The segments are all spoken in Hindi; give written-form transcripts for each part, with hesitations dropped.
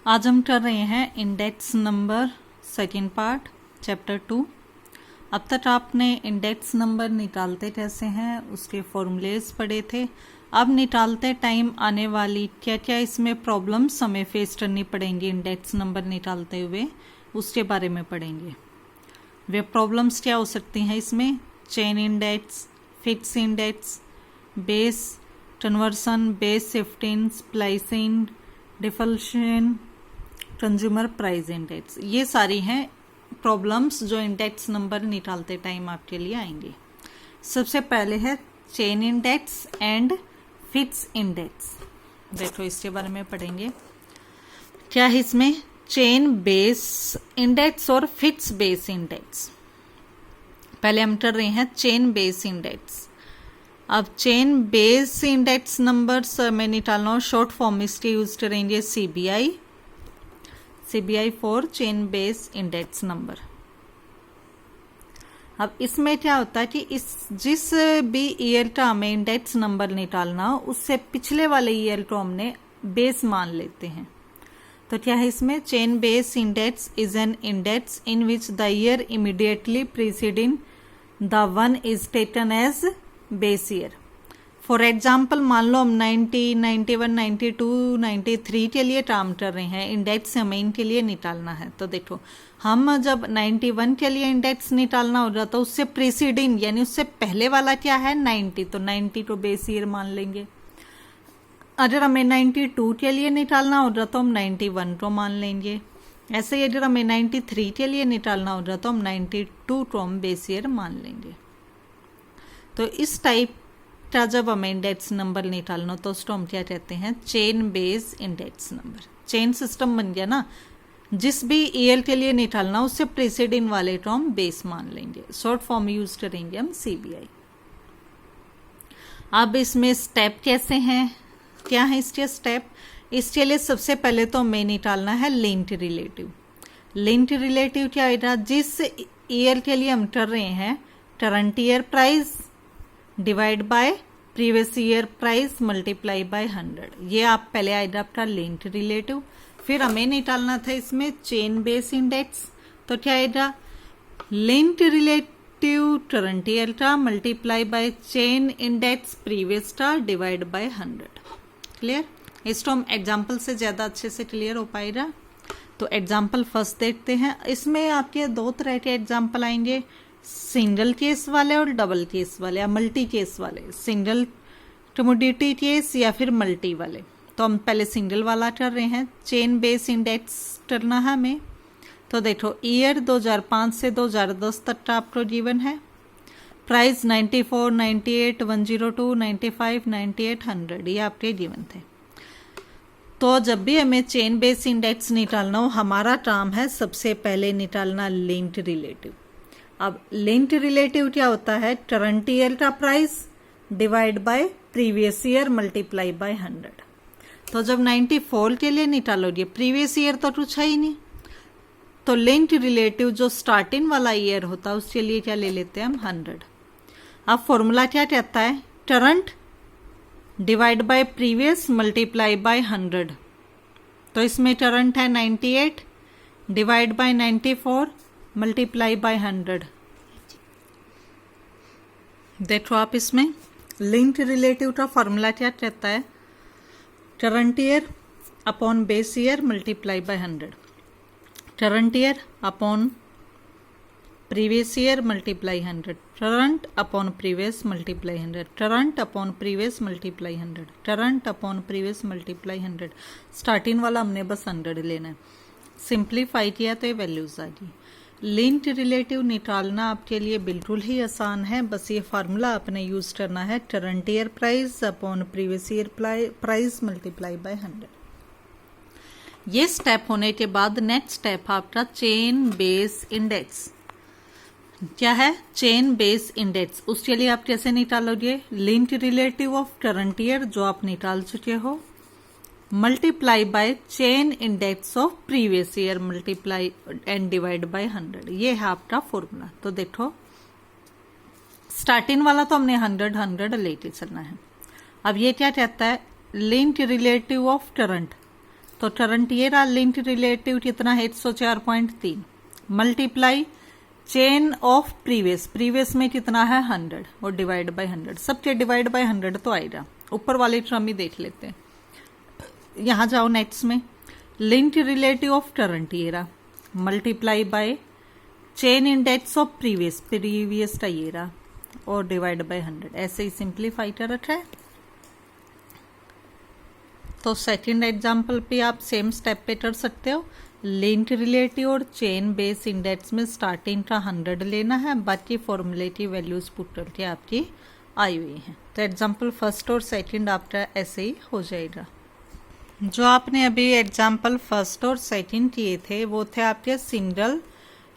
आज हम कर रहे हैं index number second part chapter 2। अब तक आपने इंडेक्स नंबर निकालते कैसे हैं उसके फॉर्मूलेस पढ़े थे। अब निकालते टाइम आने वाली क्या क्या इसमें प्रॉब्लम्स हमें फेस करनी पड़ेंगी इंडेक्स नंबर निकालते हुए, उसके बारे में पढ़ेंगे। वे प्रॉब्लम्स क्या हो सकती हैं इसमें? Chain index, fix index, base conversion, base shifting, splicing, deflation, consumer price index, ये सारी हैं प्रॉब्लम्स जो इंडेक्स नंबर निकालते टाइम आपके लिए आएंगे। सबसे पहले है chain index and fix index. देखो इसके बारे में पढ़ेंगे। क्या है इसमें? चेन बेस इंडेक्स और फिक्स बेस इंडेक्स। पहले हम कर रहे हैं चेन बेस इंडेक्स। अब चेन बेस इंडेक्स नंबर्स में निकालना हो, शॉर्ट फॉर्म इसके यूज करेंगे CBI for chain base index number. अब इसमें क्या होता है कि जिस भी ईयर का हमें इंडेक्स नंबर निकालना हो उससे पिछले वाले ईयर को हमने बेस मान लेते हैं। तो क्या है इसमें? Chain base index is an index in which the year immediately preceding the one is taken as base year. For example मान लो हम 90, 91, 92, 93 के लिए काम कर रहे हैं, इंडेक्स हमें इनके लिए निकालना है। तो देखो हम जब 91 के लिए इंडेक्स निकालना होगा तो उससे प्रीसीडिंग यानी उससे पहले वाला क्या है? 90, तो 90 को बेस ईयर मान लेंगे। अगर हमें 92 के लिए निकालना होगा तो हम 91 को मान लेंगे। ऐसे ही अगर हमें 93 के लिए निकालना होगा तो हम 92 को हम बेस ईयर मान लेंगे। तो इस टाइप का जब हमें इंडेक्स नंबर निकालना तो उसको हम क्या कहते हैं? Chain base index number. Chain system बन गया ना, जिस भी ईयर के लिए निकालना उससे प्रीसीडिंग वाले को हम बेस मान लेंगे। शॉर्ट फॉर्म यूज करेंगे हम सीबीआई। अब इसमें स्टेप कैसे हैं? क्या है इसके स्टेप? इसके लिए सबसे पहले तो हमें निकालना है लिंक्ड रिलेटिव। लिंक्ड रिलेटिव क्या होगा? जिस ईयर के लिए हम कर रहे हैं current year price divide by previous year price multiply by 100। ये आप पहले आएगा आपका लिंक्ड रिलेटिव। फिर हमें निकालना था इसमें चेन बेस इंडेक्स। तो क्या आएगा? लिंक्ड रिलेटिव करंट ईयर का multiply by chain index previous का डिवाइड बाय 100। क्लियर? इसको हम एग्जाम्पल से ज़्यादा अच्छे से क्लियर हो पाएगा। तो एग्जाम्पल फर्स्ट देखते हैं। इसमें आपके दो तरह के एग्जाम्पल आएंगे, सिंगल केस वाले और डबल केस वाले या मल्टी केस वाले। सिंगल कमोडिटी केस या फिर मल्टी वाले। तो हम पहले सिंगल वाला कर रहे हैं। चेन बेस इंडेक्स करना है हमें। तो देखो ईयर 2005 से 2010 तक का आपको गिवन है। प्राइस 94, 98, 102, 95, 98, 100 ये आपके गिवन थे। तो जब भी हमें चेन बेस इंडेक्स निकालना हो हमारा काम है सबसे पहले निकालना लिंक्ड रिलेटिव। अब लिंक्ड रिलेटिव क्या होता है? करंट ईयर का price divide by previous year multiply by 100। तो जब 94 के लिए निकालोगे, प्रीवियस ईयर तो कुछ है ही नहीं, तो लिंक्ड रिलेटिव जो स्टार्टिंग वाला ईयर होता है उसके लिए क्या ले लेते हैं हम? 100। अब फॉर्मूला क्या कहता है? Current divide by previous multiply by 100। तो इसमें करंट है 98 डिवाइड बाय 94 मल्टीप्लाई बाय 100। देखो आप इसमें लिंक्ड रिलेटिव का फॉर्मूला क्या कहता है? Current year upon base year multiply by 100। Current year upon previous year multiply 100। Current upon previous multiply 100। Current upon previous multiply 100। Current upon previous multiply 100। Starting वाला हमने बस 100 लेना है। सिंप्लीफाई किया तो ये वैल्यूज आ गई। लिंक्ड रिलेटिव निकालना आपके लिए बिल्कुल ही आसान है। बस ये फार्मूला आपने यूज करना है, current year price upon previous year price multiply by 100। ये स्टेप होने के बाद नेक्स्ट स्टेप आपका चेन बेस इंडेक्स। क्या है? Chain base index. उसके लिए आप कैसे निकालोगे? Linked relative of current year जो आप निकाल चुके हो multiply by chain index of previous year multiply and divide by 100। ये है आपका फॉर्मूला। तो देखो स्टार्टिंग वाला तो हमने 100 लेके चलना है। अब ये क्या कहता है? लिंक्ड रिलेटिव ऑफ करंट तो टरंट ये रहा, लिंक्ड रिलेटिव कितना है 104.3 मल्टीप्लाई चेन ऑफ प्रीवियस में कितना है 100 और डिवाइड बाय 100, सबके डिवाइड बाय 100 तो आएगा। ऊपर वाले टर्म ही देख लेते हैं, यहां जाओ नेक्स्ट में, लिंक्ड रिलेटिव ऑफ टरंट ये रहा multiply by chain index of previous का ये रहा और डिवाइड बाय 100, ऐसे ही सिंप्लीफाई कर रखा है। तो सेकंड एग्जांपल पे आप सेम स्टेप पे कर सकते हो, लिंक्ड रिलेटिव और चेन बेस इंडेक्स में स्टार्टिंग का 100 लेना है, बाकी फॉर्मूले की वैल्यूज पुट करके आपकी आई हुई हैं। तो एग्जांपल फर्स्ट और सेकंड आपका ऐसे ही हो जाएगा। जो आपने अभी एग्जांपल फर्स्ट और सेकंड किए थे वो थे आपके सिंगल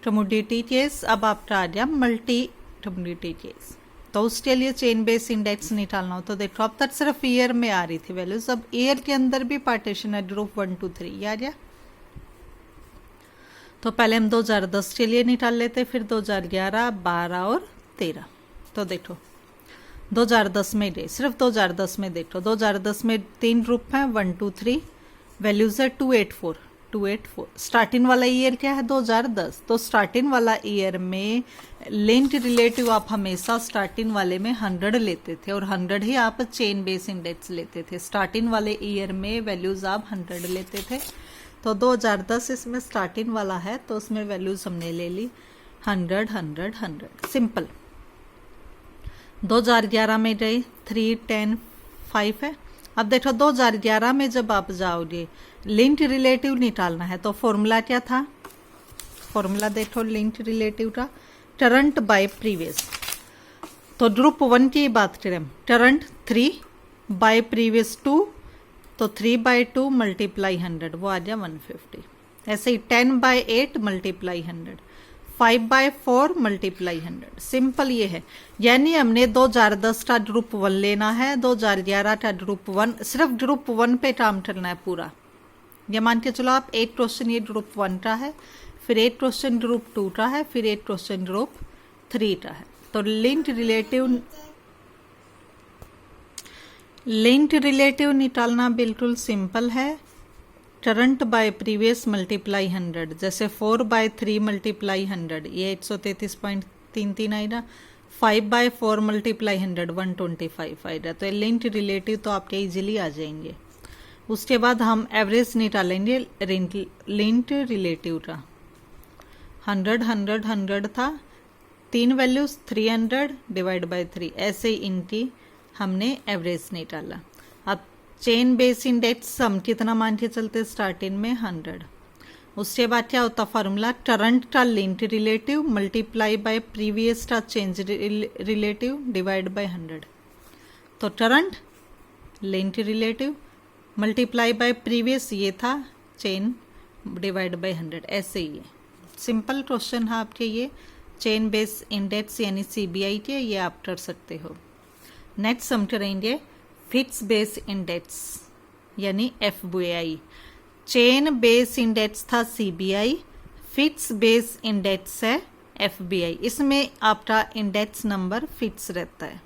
कमोडिटी केस, अब आपका आ गया मल्टी कमोडिटी केस। तो उसके लिए चेन बेस इंडेक्स निकालना हो तो देखो अब तक सिर्फ ईयर में आ रही थी वैल्यूज, अब ईयर के अंदर भी पार्टीशन है ग्रुप 1 2 3 आ गया। तो पहले हम 2010 के लिए निकाल लेते, फिर 2011 12 और 13। तो देखो 2010 में दे, सिर्फ 2010 में देखो, 2010 में 3 ग्रुप हैं 1 2 3, वैल्यूज है 284। स्टार्टिंग वाला ईयर क्या है 2010, तो स्टार्टिंग वाला ईयर में लिंक्ड रिलेटिव आप हमेशा स्टार्टिंग वाले में 100 लेते थे और 100 ही आप चेन बेस इंडेक्स लेते थे। स्टार्टिंग वाले ईयर में वैल्यूज आप 100 लेते थे, तो 2010 इसमें स्टार्टिंग वाला है तो उसमें वैल्यूज हमने ले ली 100 100 100, सिंपल। 2011 में गए 3 10 5 है। अब देखो 2011 में जब आप जाओगे लिंक्ड रिलेटिव निकालना है तो फॉर्मूला क्या था, फॉर्मूला देखो लिंक्ड रिलेटिव का करंट बाय प्रीवियस। तो ग्रुप 1 की बात करें, करंट 3 बाय प्रीवियस 2, तो 3 बाय 2 मल्टीप्लाई 100 वो आ गया 150। ऐसे ही 10 by 8 multiply 100, 5 by 4 multiply 100, simple ये है। यानी हमने 2010 का ग्रुप 1 लेना है, 2011 का ग्रुप 1, सिर्फ ग्रुप 1 पे काम करना है पूरा। ये मान के चलो आप 8 क्वेश्चन ये ग्रुप 1 का है, फिर 8 क्वेश्चन ग्रुप 2 का है, फिर 8 क्वेश्चन ग्रुप 3 का है। तो लिंक्ड रिलेटिव निकालना बिल्कुल सिंपल है, करंट बाय प्रीवियस मल्टीप्लाई 100, जैसे 4 बाय 3 मल्टीप्लाई 100 ये 133.33 आएगा, 5 बाय 4 मल्टीप्लाई 100 125 आएगा। तो लिंक्ड रिलेटिव तो आपके इजीली आ जाएंगे। उसके बाद हम एवरेज निकालेंगे लिंक्ड रिलेटिव का, 100 100 100 था, 3 वैल्यूज 300 डिवाइड बाय 3, ऐसे इनकी हमने एवरेज निकाला। अब चेन बेस इंडेक्स हम कितना मान के चलते स्टार्टिंग में 100। उसके बाद क्या होता फार्मूला, करंट का linked relative multiply by previous का चेंज रिलेटिव डिवाइड बाय 100। तो current linked relative multiply by previous ये था चेन डिवाइड बाय 100, ऐसे ही है। सिंपल क्वेश्चन है आपके ये, चेन बेस इंडेक्स यानी CBI के, ये आप कर सकते हो। नेक्स्ट हम करेंगे फिक्स बेस इंडेक्स यानी FBI। चेन बेस इंडेक्स था CBI, फिक्स बेस इंडेक्स है FBI। इसमें आपका इंडेक्स नंबर फिक्स रहता है।